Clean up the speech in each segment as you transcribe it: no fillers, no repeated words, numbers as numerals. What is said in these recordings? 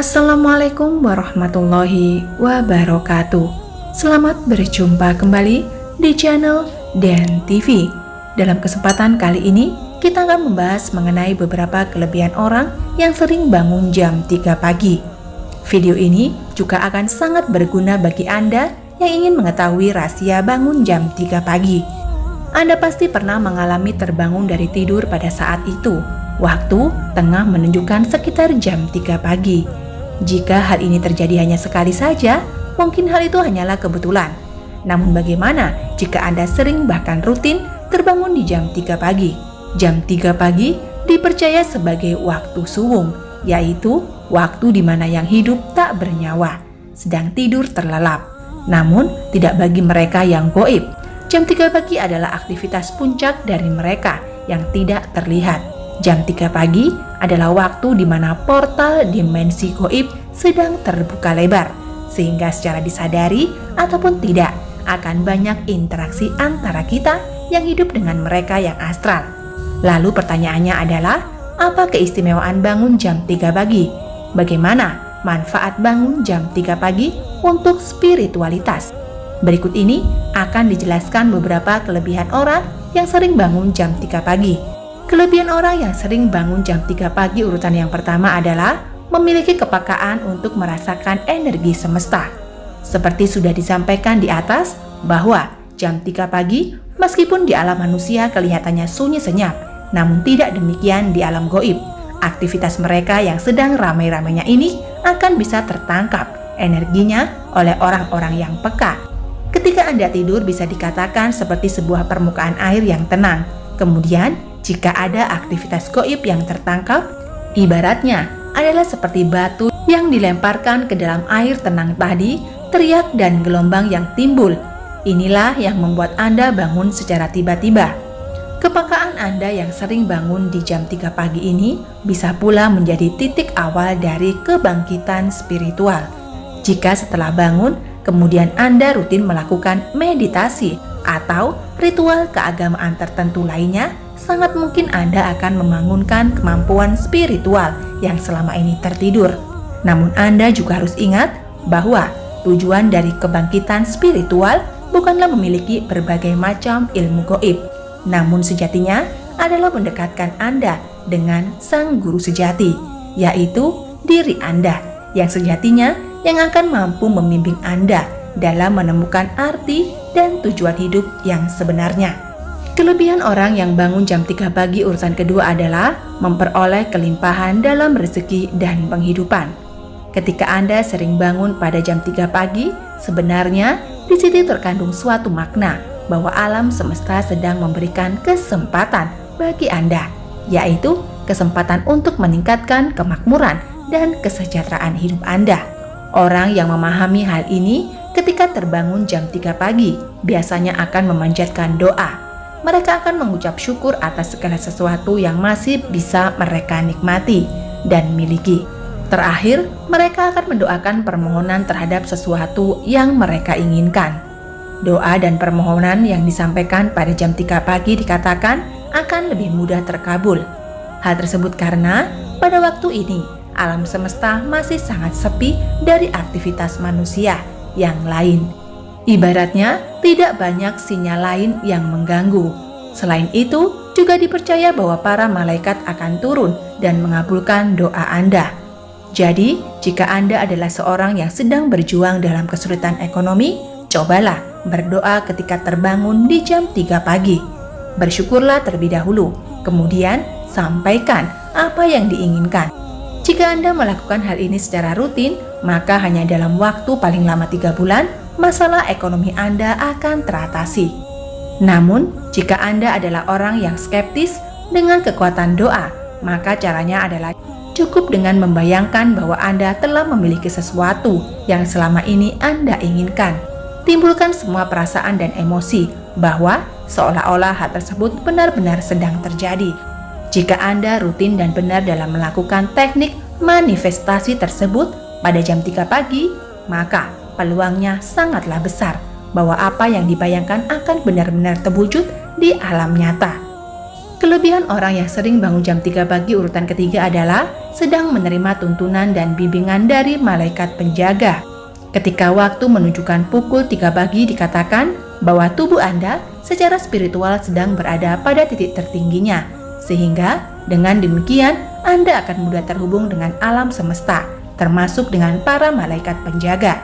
Assalamualaikum warahmatullahi wabarakatuh. Selamat berjumpa kembali di channel Dan TV. Dalam kesempatan kali ini, kita akan membahas mengenai beberapa kelebihan orang yang sering bangun jam 3 pagi. Video ini juga akan sangat berguna bagi Anda yang ingin mengetahui rahasia bangun jam 3 pagi. Anda pasti pernah mengalami terbangun dari tidur pada saat itu. Waktu tengah menunjukkan sekitar jam 3 pagi. Jika hal ini terjadi hanya sekali saja, mungkin hal itu hanyalah kebetulan. Namun bagaimana jika Anda sering bahkan rutin terbangun di jam 3 pagi? Jam 3 pagi dipercaya sebagai waktu suwung, yaitu waktu di mana yang hidup tak bernyawa, sedang tidur terlelap. Namun tidak bagi mereka yang gaib. Jam 3 pagi adalah aktivitas puncak dari mereka yang tidak terlihat. Jam 3 pagi adalah waktu di mana portal dimensi gaib sedang terbuka lebar, sehingga secara disadari ataupun tidak akan banyak interaksi antara kita yang hidup dengan mereka yang astral. Lalu pertanyaannya adalah, apa keistimewaan bangun jam 3 pagi? Bagaimana manfaat bangun jam 3 pagi untuk spiritualitas? Berikut ini akan dijelaskan beberapa kelebihan orang yang sering bangun jam 3 pagi. Kelebihan orang yang sering bangun jam 3 pagi urutan yang pertama adalah memiliki kepekaan untuk merasakan energi semesta. Seperti sudah disampaikan di atas bahwa jam 3 pagi meskipun di alam manusia kelihatannya sunyi senyap, namun tidak demikian di alam gaib. Aktivitas mereka yang sedang ramai-ramainya ini akan bisa tertangkap energinya oleh orang-orang yang peka. Ketika Anda tidur bisa dikatakan seperti sebuah permukaan air yang tenang. Kemudian jika ada aktivitas gaib yang tertangkap, ibaratnya adalah seperti batu yang dilemparkan ke dalam air tenang tadi, teriak dan gelombang yang timbul. Inilah yang membuat Anda bangun secara tiba-tiba. Kepekaan Anda yang sering bangun di jam 3 pagi ini bisa pula menjadi titik awal dari kebangkitan spiritual. Jika setelah bangun, kemudian Anda rutin melakukan meditasi atau ritual keagamaan tertentu lainnya, sangat mungkin Anda akan membangunkan kemampuan spiritual yang selama ini tertidur. Namun Anda juga harus ingat bahwa tujuan dari kebangkitan spiritual bukanlah memiliki berbagai macam ilmu gaib, namun sejatinya adalah mendekatkan Anda dengan sang guru sejati, yaitu diri Anda, yang sejatinya yang akan mampu membimbing Anda dalam menemukan arti dan tujuan hidup yang sebenarnya. Kelebihan orang yang bangun jam 3 pagi urutan kedua adalah memperoleh kelimpahan dalam rezeki dan penghidupan. Ketika Anda sering bangun pada jam 3 pagi, sebenarnya di situ terkandung suatu makna bahwa alam semesta sedang memberikan kesempatan bagi Anda, yaitu kesempatan untuk meningkatkan kemakmuran dan kesejahteraan hidup Anda. Orang yang memahami hal ini ketika terbangun jam 3 pagi biasanya akan memanjatkan doa. Mereka akan mengucap syukur atas segala sesuatu yang masih bisa mereka nikmati dan miliki. Terakhir, mereka akan mendoakan permohonan terhadap sesuatu yang mereka inginkan. Doa dan permohonan yang disampaikan pada jam 3 pagi dikatakan akan lebih mudah terkabul. Hal tersebut karena pada waktu ini alam semesta masih sangat sepi dari aktivitas manusia yang lain. Ibaratnya tidak banyak sinyal lain yang mengganggu. Selain itu, juga dipercaya bahwa para malaikat akan turun dan mengabulkan doa Anda. Jadi, jika Anda adalah seorang yang sedang berjuang dalam kesulitan ekonomi, cobalah berdoa ketika terbangun di jam 3 pagi. Bersyukurlah terlebih dahulu, kemudian sampaikan apa yang diinginkan. Jika Anda melakukan hal ini secara rutin, maka hanya dalam waktu paling lama 3 bulan, masalah ekonomi Anda akan teratasi. Namun, jika Anda adalah orang yang skeptis dengan kekuatan doa, maka caranya adalah cukup dengan membayangkan bahwa Anda telah memiliki sesuatu yang selama ini Anda inginkan. Timbulkan semua perasaan dan emosi bahwa seolah-olah hal tersebut benar-benar sedang terjadi. Jika Anda rutin dan benar dalam melakukan teknik manifestasi tersebut pada jam 3 pagi, maka peluangnya sangatlah besar bahwa apa yang dibayangkan akan benar-benar terwujud di alam nyata. Kelebihan orang yang sering bangun jam 3 pagi urutan ketiga adalah sedang menerima tuntunan dan bimbingan dari malaikat penjaga. Ketika waktu menunjukkan pukul 3 pagi dikatakan bahwa tubuh Anda secara spiritual sedang berada pada titik tertingginya, sehingga dengan demikian Anda akan mudah terhubung dengan alam semesta, termasuk dengan para malaikat penjaga.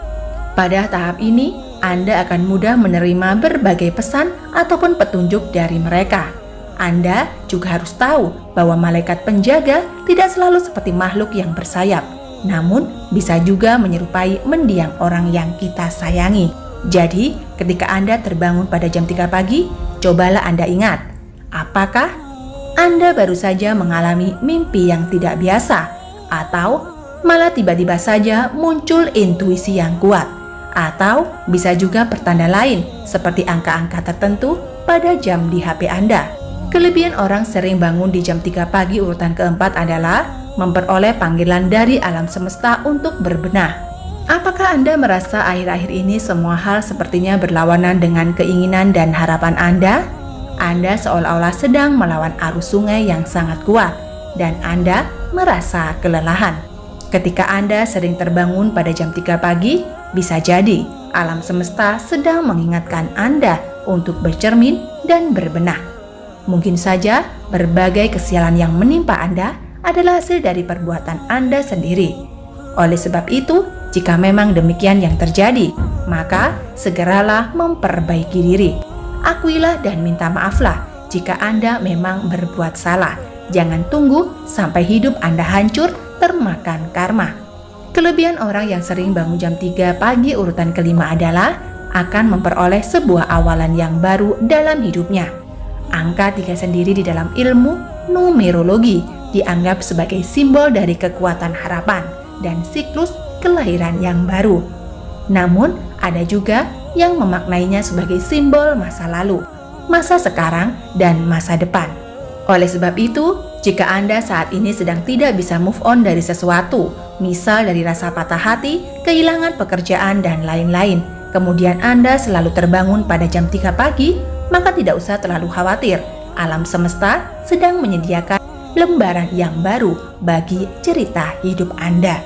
Pada tahap ini, Anda akan mudah menerima berbagai pesan ataupun petunjuk dari mereka. Anda juga harus tahu bahwa malaikat penjaga tidak selalu seperti makhluk yang bersayap, namun bisa juga menyerupai mendiang orang yang kita sayangi. Jadi, ketika Anda terbangun pada jam 3 pagi, cobalah Anda ingat, apakah Anda baru saja mengalami mimpi yang tidak biasa, atau malah tiba-tiba saja muncul intuisi yang kuat, atau bisa juga pertanda lain seperti angka-angka tertentu pada jam di HP Anda. Kelebihan orang sering bangun di jam 3 pagi urutan keempat adalah memperoleh panggilan dari alam semesta untuk berbenah. Apakah Anda merasa akhir-akhir ini semua hal sepertinya berlawanan dengan keinginan dan harapan Anda? Anda seolah-olah sedang melawan arus sungai yang sangat kuat, dan Anda merasa kelelahan. Ketika Anda sering terbangun pada jam 3 pagi, bisa jadi alam semesta sedang mengingatkan Anda untuk bercermin dan berbenah. Mungkin saja berbagai kesialan yang menimpa Anda adalah hasil dari perbuatan Anda sendiri. Oleh sebab itu, jika memang demikian yang terjadi, maka segeralah memperbaiki diri. Akuilah dan minta maaflah jika Anda memang berbuat salah. Jangan tunggu sampai hidup Anda hancur termakan karma. Kelebihan orang yang sering bangun jam 3 pagi urutan kelima adalah akan memperoleh sebuah awalan yang baru dalam hidupnya. Angka 3 sendiri di dalam ilmu numerologi dianggap sebagai simbol dari kekuatan harapan dan siklus kelahiran yang baru. Namun, ada juga yang memaknainya sebagai simbol masa lalu, masa sekarang, dan masa depan. Oleh sebab itu, jika Anda saat ini sedang tidak bisa move on dari sesuatu, misal dari rasa patah hati, kehilangan pekerjaan, dan lain-lain, kemudian Anda selalu terbangun pada jam 3 pagi, maka tidak usah terlalu khawatir. Alam semesta sedang menyediakan lembaran yang baru bagi cerita hidup Anda.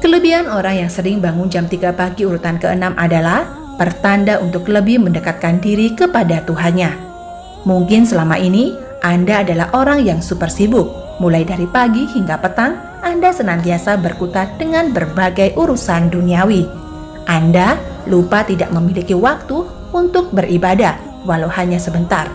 Kelebihan orang yang sering bangun jam 3 pagi urutan ke-6 adalah pertanda untuk lebih mendekatkan diri kepada Tuhannya. Mungkin selama ini Anda adalah orang yang super sibuk. Mulai dari pagi hingga petang, Anda senantiasa berkutat dengan berbagai urusan duniawi. Anda lupa tidak memiliki waktu untuk beribadah, walau hanya sebentar.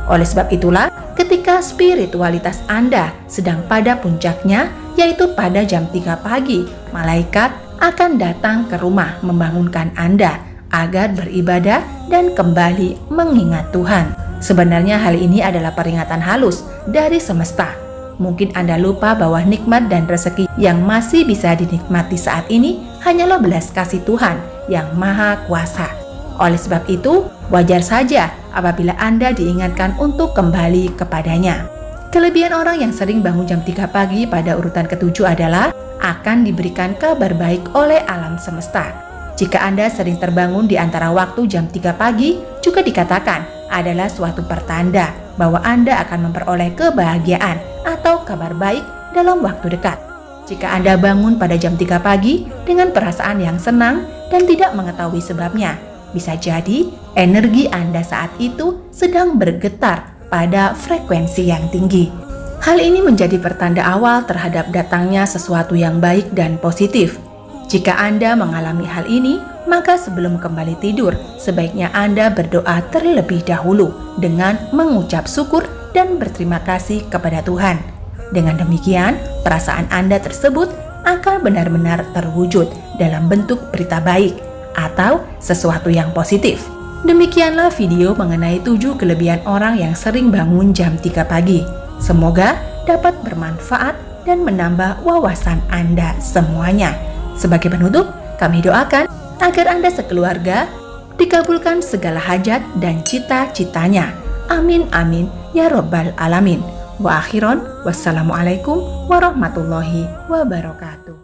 Oleh sebab itulah, ketika spiritualitas Anda sedang pada puncaknya, yaitu pada jam 3 pagi, malaikat akan datang ke rumah membangunkan Anda agar beribadah dan kembali mengingat Tuhan. Sebenarnya hal ini adalah peringatan halus dari semesta. Mungkin Anda lupa bahwa nikmat dan rezeki yang masih bisa dinikmati saat ini hanyalah belas kasih Tuhan yang Maha Kuasa. Oleh sebab itu, wajar saja apabila Anda diingatkan untuk kembali kepadanya. Kelebihan orang yang sering bangun jam 3 pagi pada urutan ke-7 adalah akan diberikan kabar baik oleh alam semesta. Jika Anda sering terbangun di antara waktu jam 3 pagi, juga dikatakan adalah suatu pertanda bahwa Anda akan memperoleh kebahagiaan atau kabar baik dalam waktu dekat. Jika Anda bangun pada jam 3 pagi dengan perasaan yang senang dan tidak mengetahui sebabnya, bisa jadi energi Anda saat itu sedang bergetar pada frekuensi yang tinggi. Hal ini menjadi pertanda awal terhadap datangnya sesuatu yang baik dan positif. Jika Anda mengalami hal ini, maka sebelum kembali tidur, sebaiknya Anda berdoa terlebih dahulu dengan mengucap syukur dan berterima kasih kepada Tuhan. Dengan demikian, perasaan Anda tersebut akan benar-benar terwujud dalam bentuk berita baik atau sesuatu yang positif. Demikianlah video mengenai 7 kelebihan orang yang sering bangun jam 3 pagi. Semoga dapat bermanfaat dan menambah wawasan Anda semuanya. Sebagai penutup, kami doakan agar Anda sekeluarga dikabulkan segala hajat dan cita-citanya. Amin amin ya robbal alamin. Wa akhiron, wassalamualaikum warahmatullahi wabarakatuh.